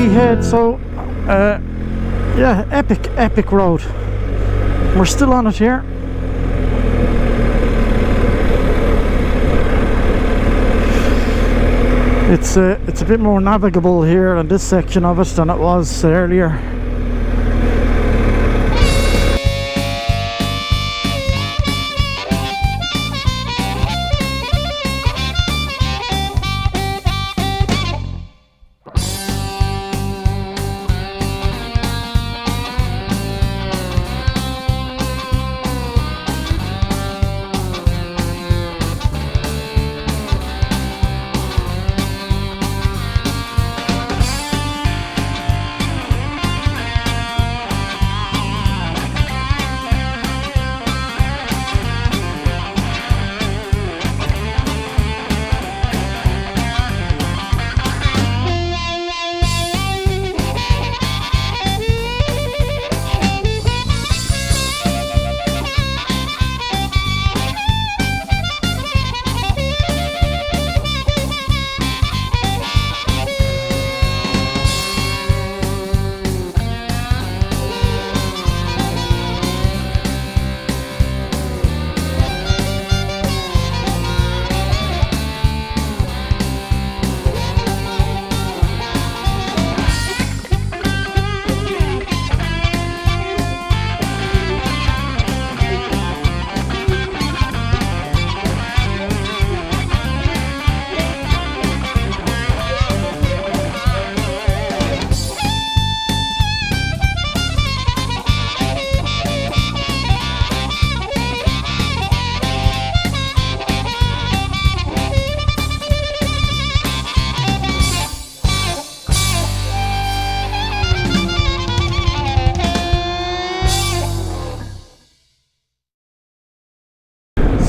Crohy Head. So yeah, epic road. We're still on it here. It's a bit more navigable here on this section of it than it was earlier.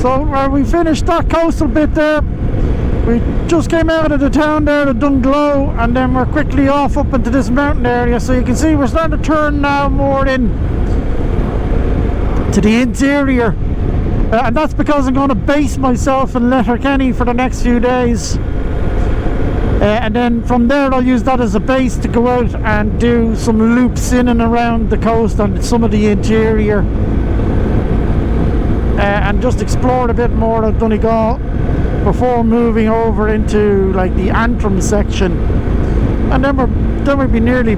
So we finished that coastal bit there. We just came out of the town there, the Dungloe, and then we're quickly off up into this mountain area. So you can see we're starting to turn now more in to the interior, and that's because I'm going to base myself in Letterkenny for the next few days, and then from there I'll use that as a base to go out and do some loops in and around the coast and some of the interior. And just explore a bit more of Donegal before moving over into like the Antrim section, and then we'd be nearly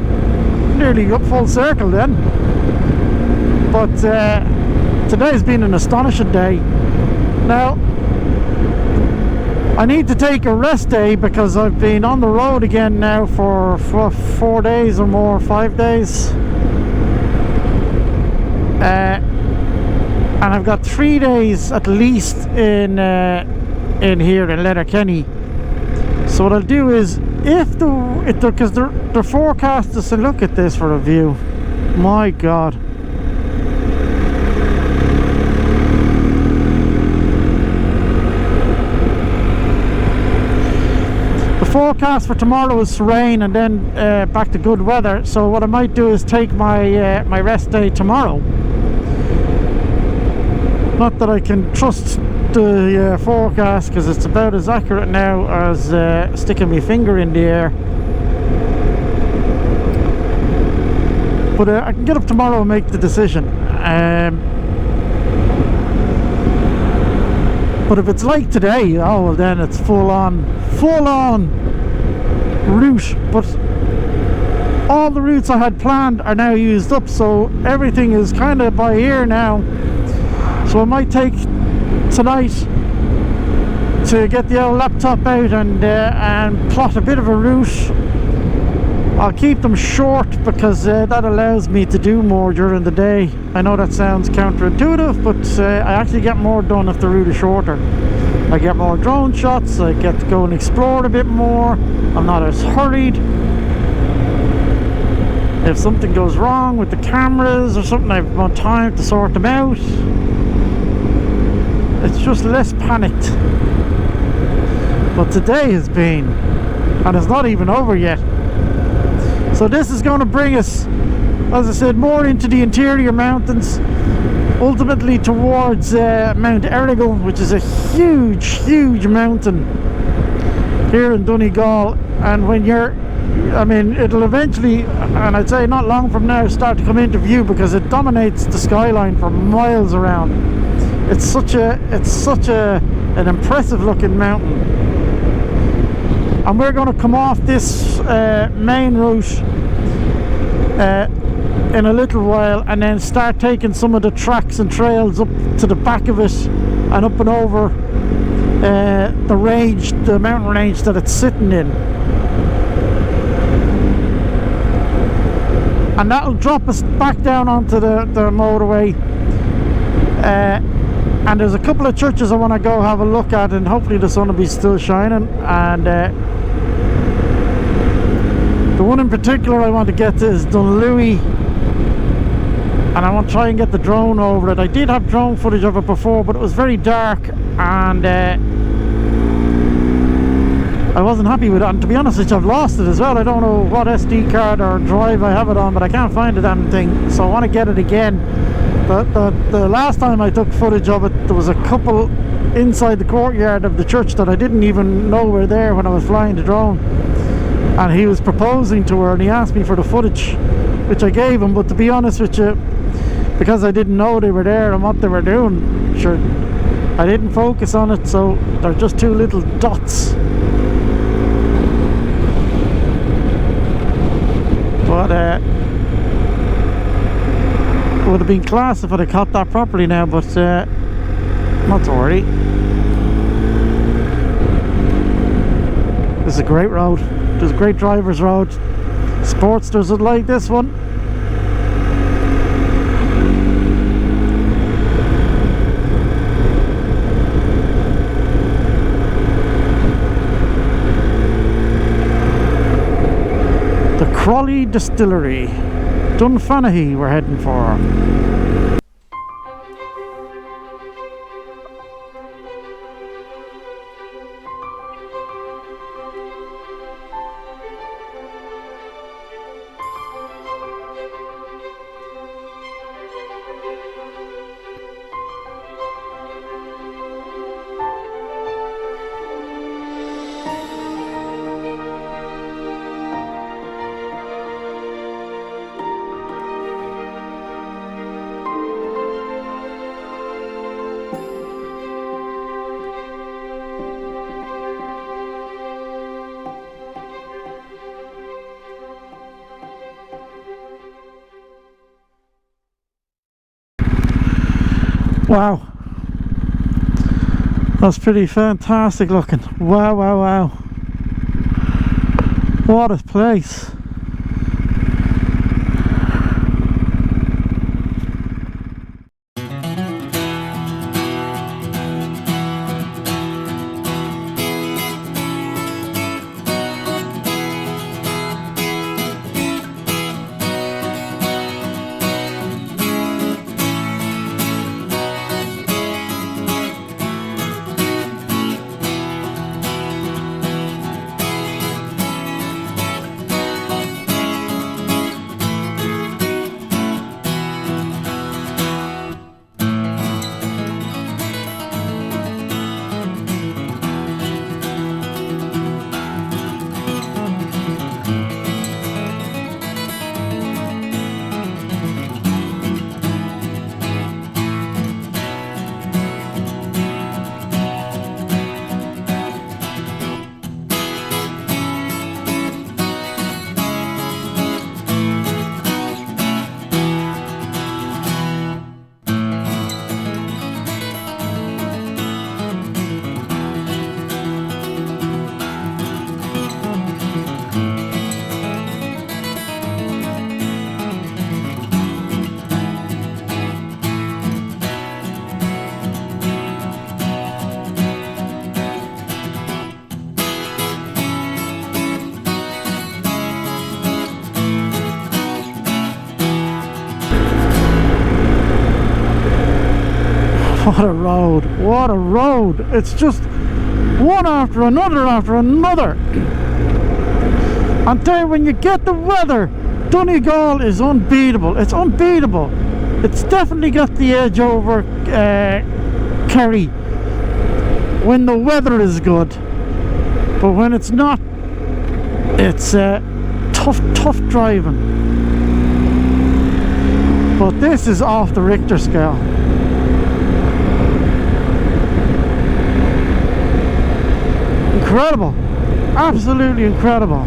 up full circle then. But today's been an astonishing day. Now I need to take a rest day because I've been on the road again now for 4 days or more, 5 days. And I've got 3 days at least in here in Letterkenny. So what I'll do is, because they're forecast us, and look at this for a view. My God. The forecast for tomorrow is rain and then back to good weather. So what I might do is take my my rest day tomorrow. Not that I can trust the forecast, because it's about as accurate now as sticking my finger in the air. But I can get up tomorrow and make the decision. But if it's like today, oh well, then it's full on route. But all the routes I had planned are now used up, so everything is kind of by ear now. So I might take tonight to get the old laptop out and plot a bit of a route. I'll keep them short because that allows me to do more during the day. I know that sounds counterintuitive, but I actually get more done if the route is shorter. I get more drone shots, I get to go and explore a bit more, I'm not as hurried. If something goes wrong with the cameras or something, I've more time to sort them out. It's just less panicked. But today has been, and it's not even over yet. So this is going to bring us, as I said, more into the interior mountains, ultimately towards Mount Errigal, which is a huge mountain here in Donegal. And when you're I mean, it'll eventually, and I'd say not long from now, start to come into view because it dominates the skyline for miles around. It's such an impressive looking mountain. And we're going to come off this main route in a little while, and then start taking some of the tracks and trails up to the back of it and up and over the range, the mountain range that it's sitting in. And that'll drop us back down onto the motorway. And there's a couple of churches I want to go have a look at, and hopefully the sun will be still shining. And the one in particular I want to get to is Dunlewey, and I want to try and get the drone over it. I did have drone footage of it before, but it was very dark, and I wasn't happy with it. And to be honest with you, I've lost it as well. I don't know what SD card or drive I have it on, but I can't find the damn thing, so I want to get it again. The last time I took footage of it, there was a couple inside the courtyard of the church that I didn't even know were there when I was flying the drone, and he was proposing to her and he asked me for the footage, which I gave him. But to be honest with you, because I didn't know they were there and what they were doing, sure, I didn't focus on it, so they're just two little dots. But it would have been class if I'd have caught that properly now, but not to worry. This is a great road. This is a great driver's road. Sportsters would like this one. The Crohy Distillery, Dunfanaghy we're heading for. Wow, that's pretty fantastic looking. Wow, wow, wow. What a place. What a road, what a road. It's just one after another after another. And then when you get the weather, Donegal is unbeatable. It's unbeatable. It's definitely got the edge over Kerry when the weather is good. But when it's not, it's tough driving. But this is off the Richter scale. Incredible. Absolutely incredible.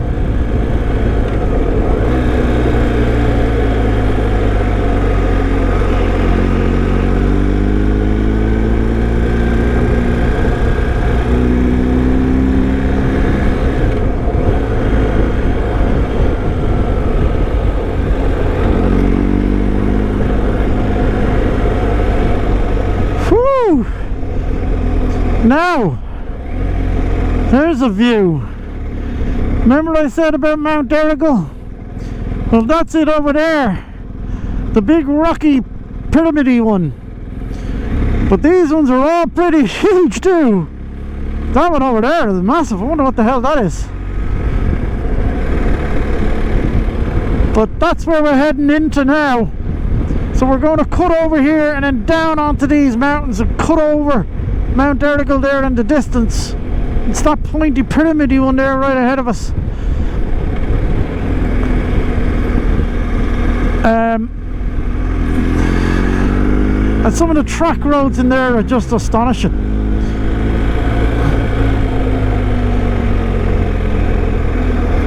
Whew. Now, there's a view. Remember I said about Mount Errigal? Well, that's it over there. The big rocky pyramidy one. But these ones are all pretty huge too. That one over there is massive. I wonder what the hell that is. But that's where we're heading into now. So we're going to cut over here and then down onto these mountains and cut over Mount Errigal there in the distance. It's that pointy pyramidy one there right ahead of us. And some of the track roads in there are just astonishing.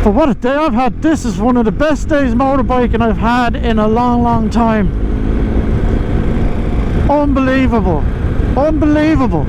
But what a day I've had. This is one of the best days motorbiking I've had in a long time. Unbelievable. Unbelievable.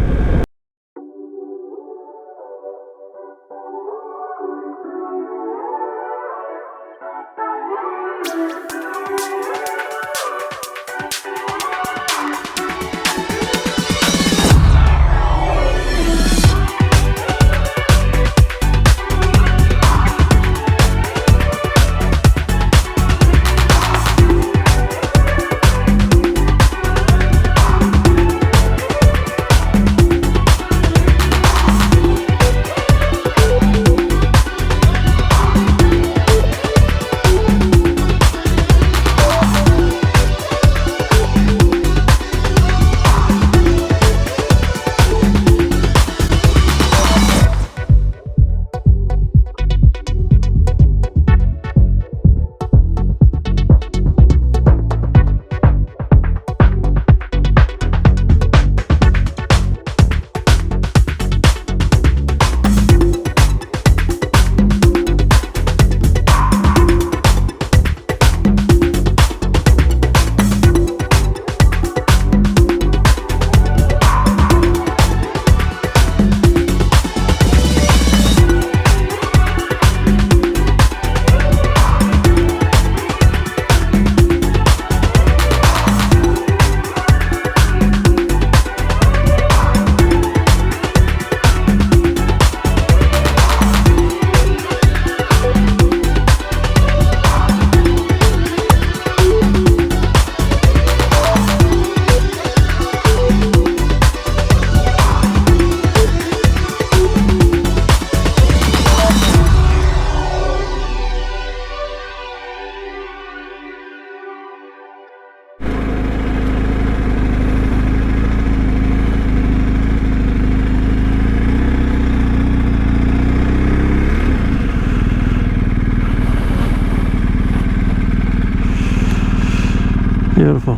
Beautiful.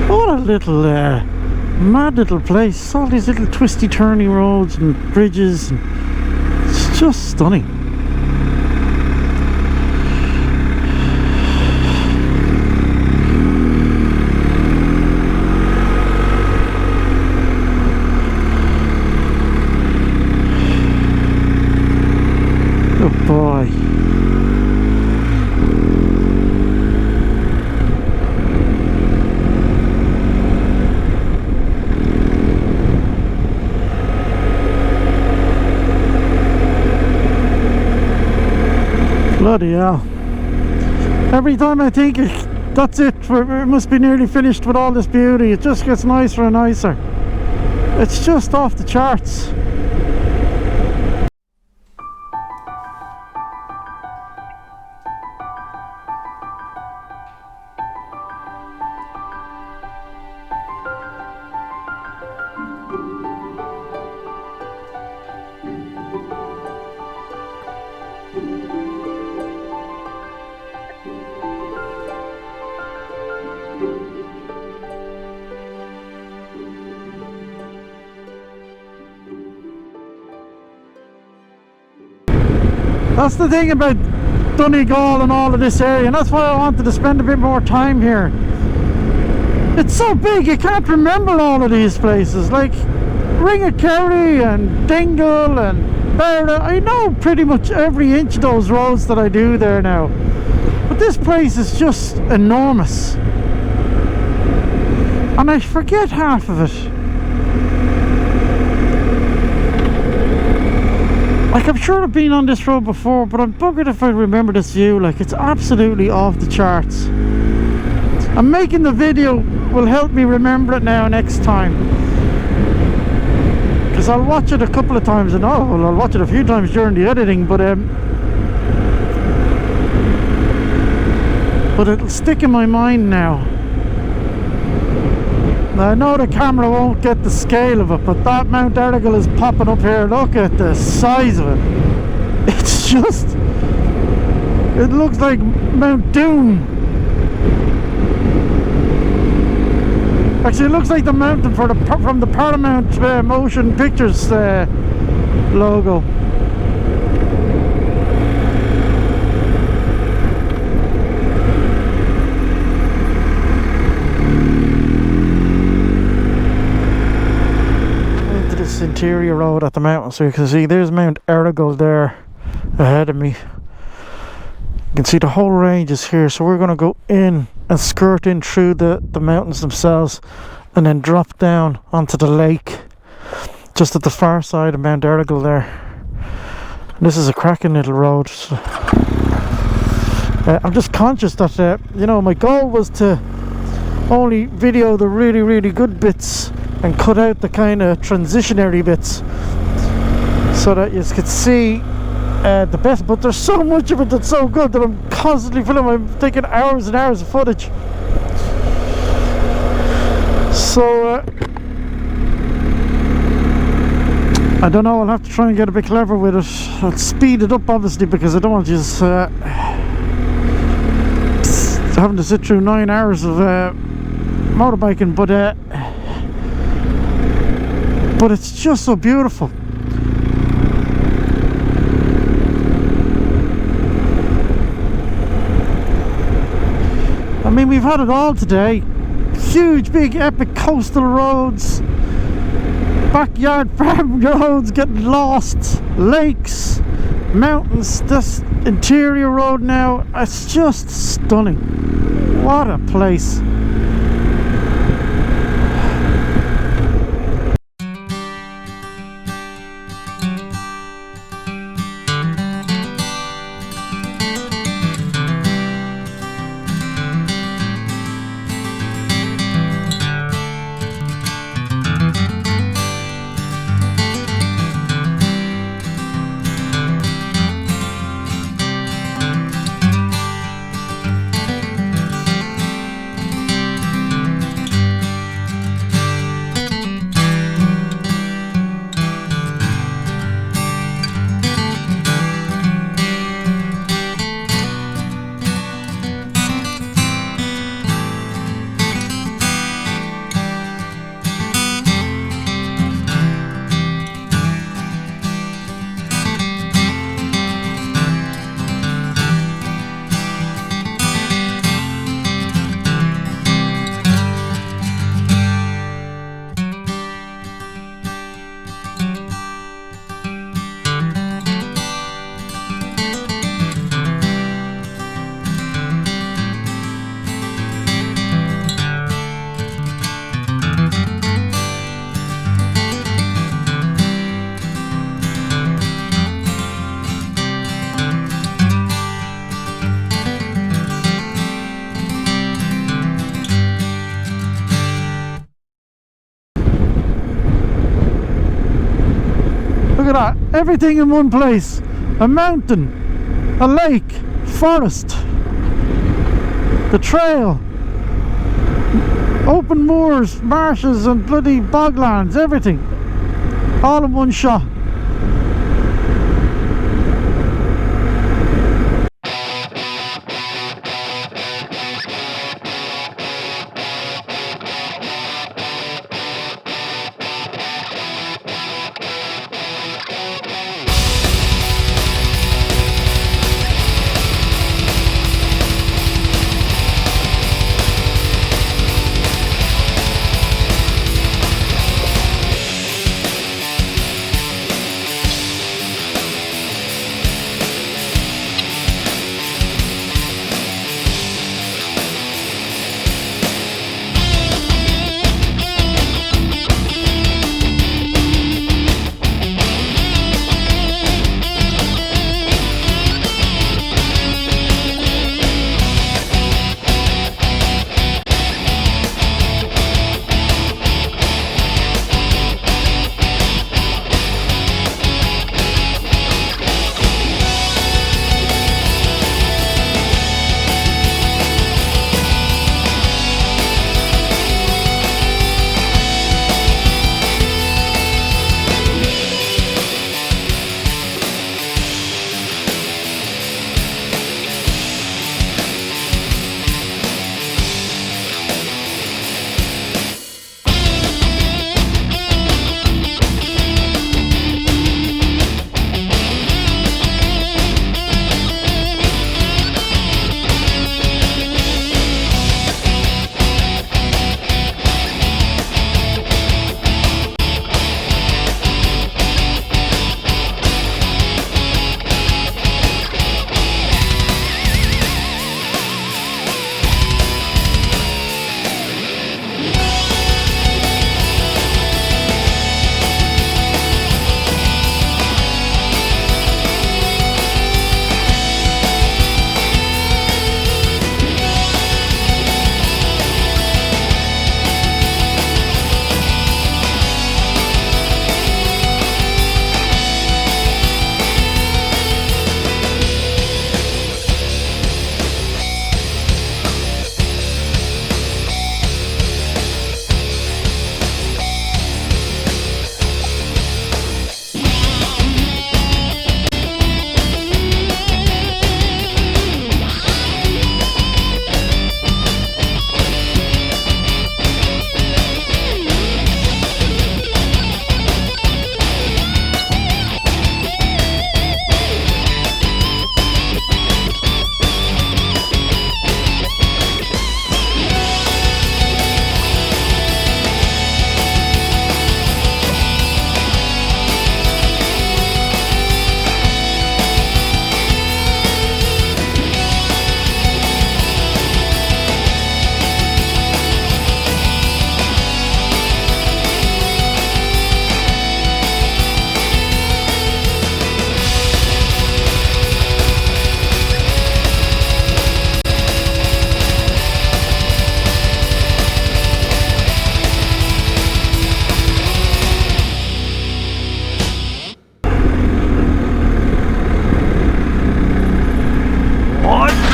What a little mad little place. All these little twisty turny roads and bridges, and it's just stunning. Good boy. Bloody hell. Every time I think that's it, it must be nearly finished with all this beauty, it just gets nicer and nicer. It's just off the charts. That's the thing about Donegal and all of this area, and that's why I wanted to spend a bit more time here. It's so big, you can't remember all of these places, like Ringakerry and Dingle and Berda. I know pretty much every inch of those roads that I do there now. But this place is just enormous. And I forget half of it. Like, I'm sure I've been on this road before, but I'm buggered if I remember this view. Like, it's absolutely off the charts. And making the video will help me remember it now next time. Because I'll watch it a couple of times, and I'll watch it a few times during the editing, but it'll stick in my mind now. Now, I know the camera won't get the scale of it, but that Mount Errigal is popping up here. Look at the size of it. It's just... it looks like Mount Doom. Actually, it looks like the mountain from the Paramount Motion Pictures logo. Interior road at the mountain, so you can see there's Mount Errigal there ahead of me. You can see the whole range is here, so we're going to go in and skirt in through the mountains themselves and then drop down onto the lake just at the far side of Mount Errigal there. And this is a cracking little road. So, I'm just conscious that you know, my goal was to only video the really good bits and cut out the kind of transitionary bits so that you could see the best, but there's so much of it that's so good that I'm constantly filming. I'm taking hours and hours of footage. So I don't know, I'll have to try and get a bit clever with it. I'll speed it up obviously, because I don't want just having to sit through 9 hours of motorbiking, but it's just so beautiful. I mean, we've had it all today. Huge, big, epic coastal roads, backyard farm roads getting lost, lakes, mountains, this interior road now. It's just stunning. What a place. Look at that, everything in one place. A mountain, a lake, forest, the trail, open moors, marshes and bloody boglands, everything all in one shot.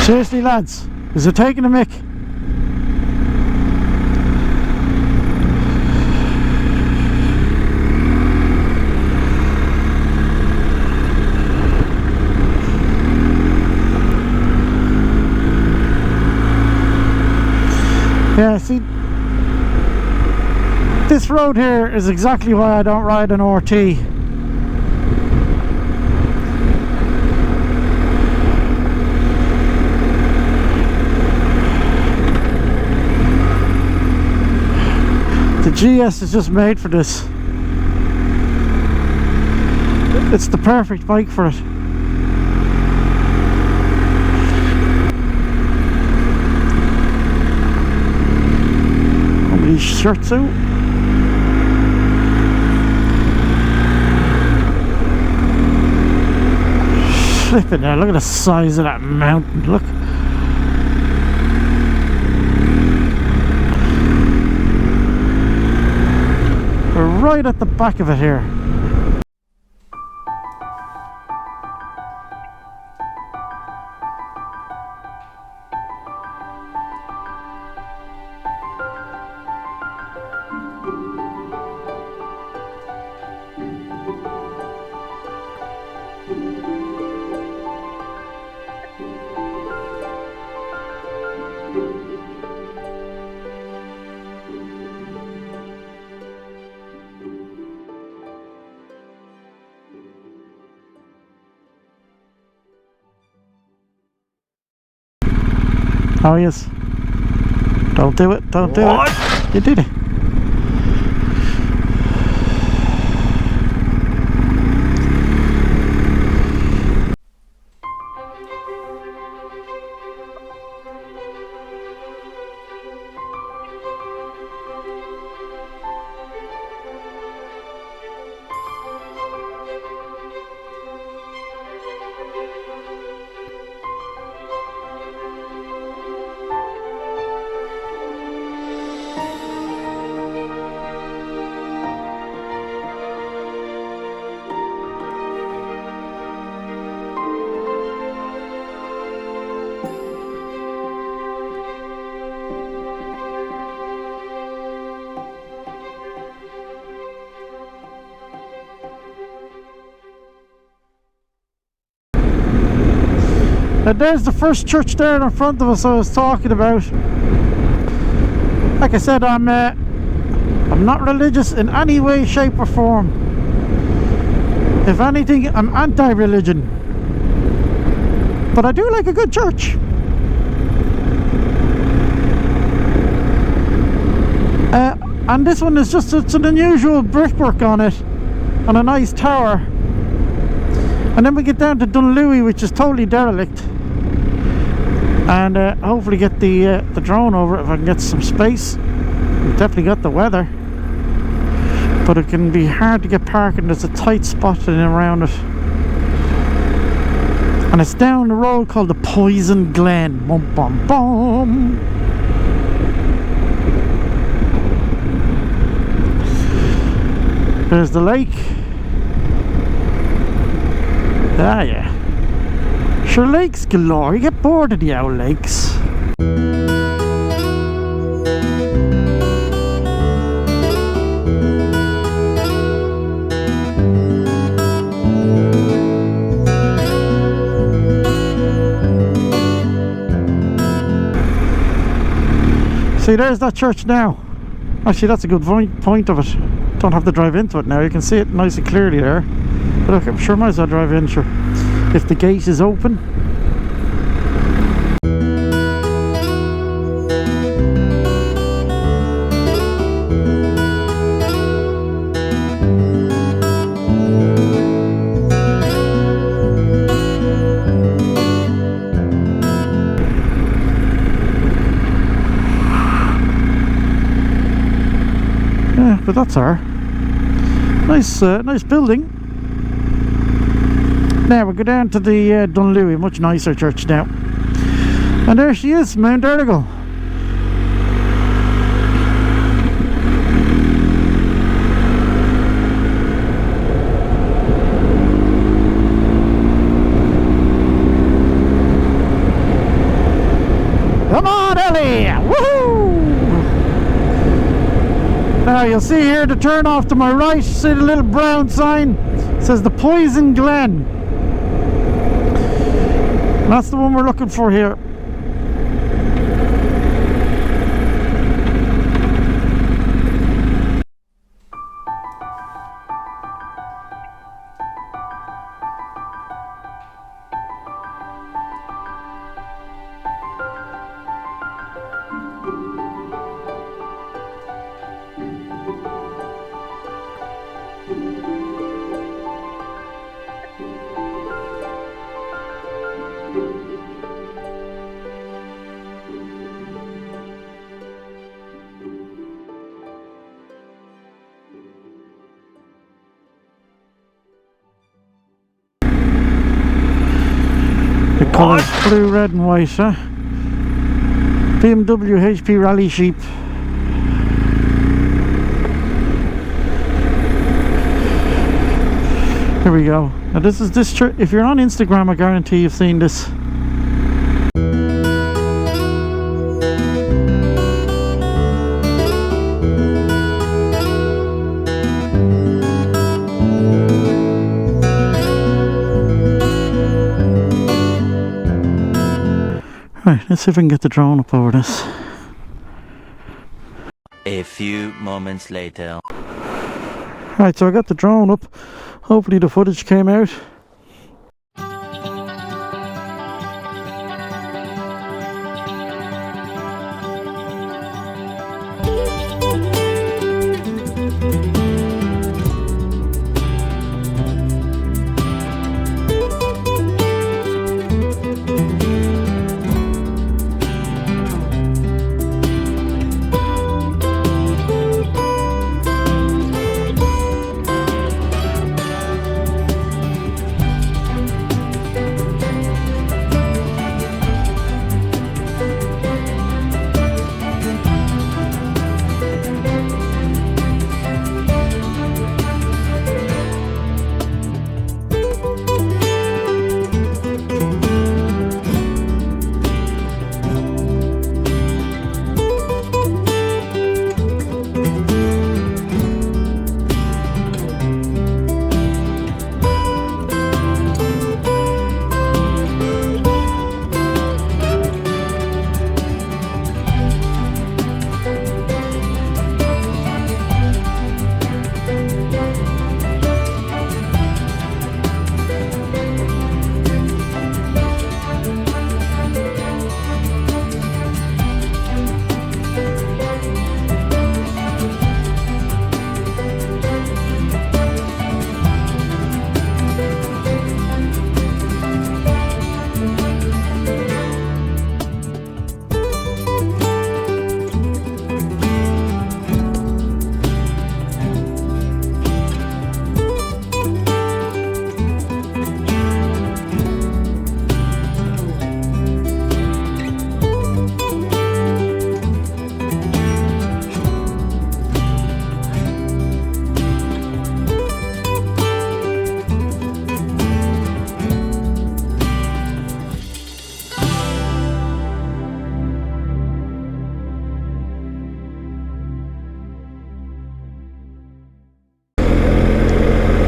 Seriously, lads, is it taking a mick? Yeah, see, this road here is exactly why I don't ride an RT. The GS is just made for this. It's the perfect bike for it. These shirts out. Flipping there, look at the size of that mountain, look. We're right at the back of it here. Oh yes. Don't do it, don't do it. You did it. And there's the first church there in front of us I was talking about. Like I said, I'm not religious in any way, shape or form. If anything, I'm anti-religion. But I do like a good church. And this one is just, it's an unusual brickwork on it, and a nice tower. And then we get down to Dunlewey, which is totally derelict. And hopefully get the drone over it if I can get some space. We've definitely got the weather, but it can be hard to get parking. There's a tight spot in and around it, and it's down the road called the Poisioned Glen. Bum bum bum. There's the lake. Ah yeah. Sure, lakes galore. You get bored of the old lakes. See, there's that church now. Actually, that's a good point of it. Don't have to drive into it now. You can see it nice and clearly there. But look, I'm sure I might as well drive in, sure. If the gate is open. Yeah, but that's her. Nice building. Now we go down to the Dunlewey, much nicer church now. And there she is, Mount Errigal. you'll see here the turn off to my right. See the little brown sign? It says the Poisioned Glen. That's the one we're looking for here. The colours blue, red and white, huh? BMW HP Rally Sheep. Here we go. Now this is this church. If you're on Instagram, I guarantee you've seen this. Right, let's see if we can get the drone up over this. A few moments later. Right, so I got the drone up. Hopefully the footage came out.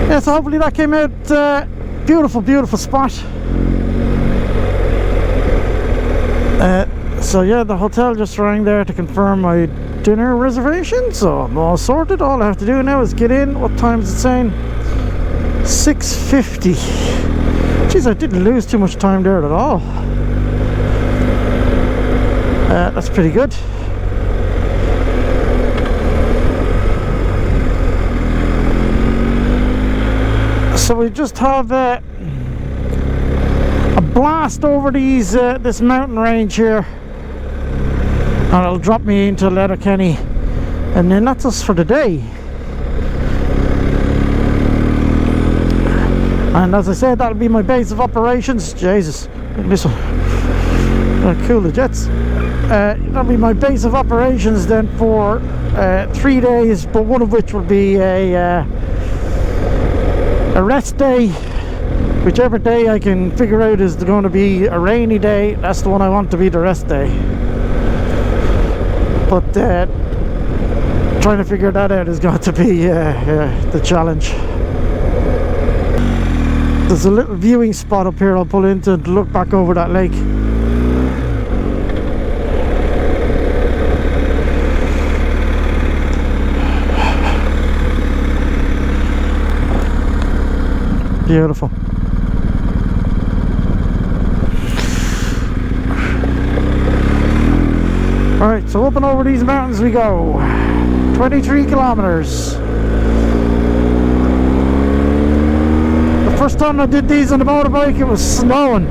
Yeah, so hopefully that came out beautiful, beautiful spot. So yeah, the hotel just rang there to confirm my dinner reservation, so I'm all sorted. All I have to do now is get in. What time is it saying? 6:50. Jeez, I didn't lose too much time there at all. That's pretty good. So we just have a blast over these this mountain range here, and it'll drop me into Letterkenny, and then that's us for the day. And as I said, that'll be my base of operations. Jesus, look at this one. Cool, the jets. That'll be my base of operations then for 3 days, but one of which will be a rest day. Whichever day I can figure out is going to be a rainy day, that's the one I want to be the rest day. But trying to figure that out is going to be the challenge. There's a little viewing spot up here I'll pull into to look back over that lake. Beautiful. Alright, so up and over these mountains we go. 23 kilometers. The first time I did these on the motorbike, it was snowing.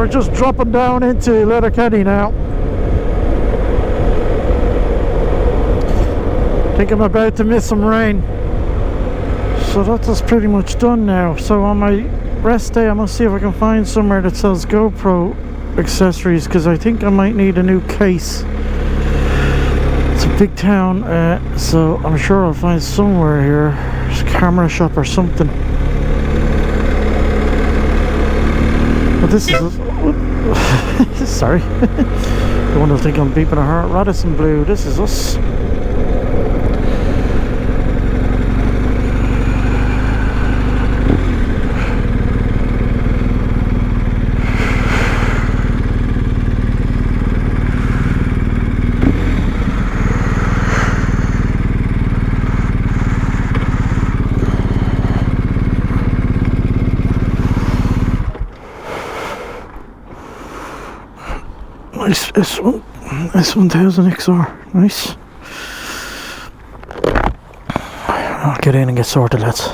Just dropping down into Letterkenny now. I think I'm about to miss some rain. So that's just pretty much done now. So on my rest day I must see if I can find somewhere that sells GoPro accessories, because I think I might need a new case. It's a big town, so I'm sure I'll find somewhere here. There's a camera shop or something. But this is... sorry. The one will think I'm beeping a heart. Radison Blue, this is us. Nice S1000 XR. Nice. I'll get in and get sorted, lads.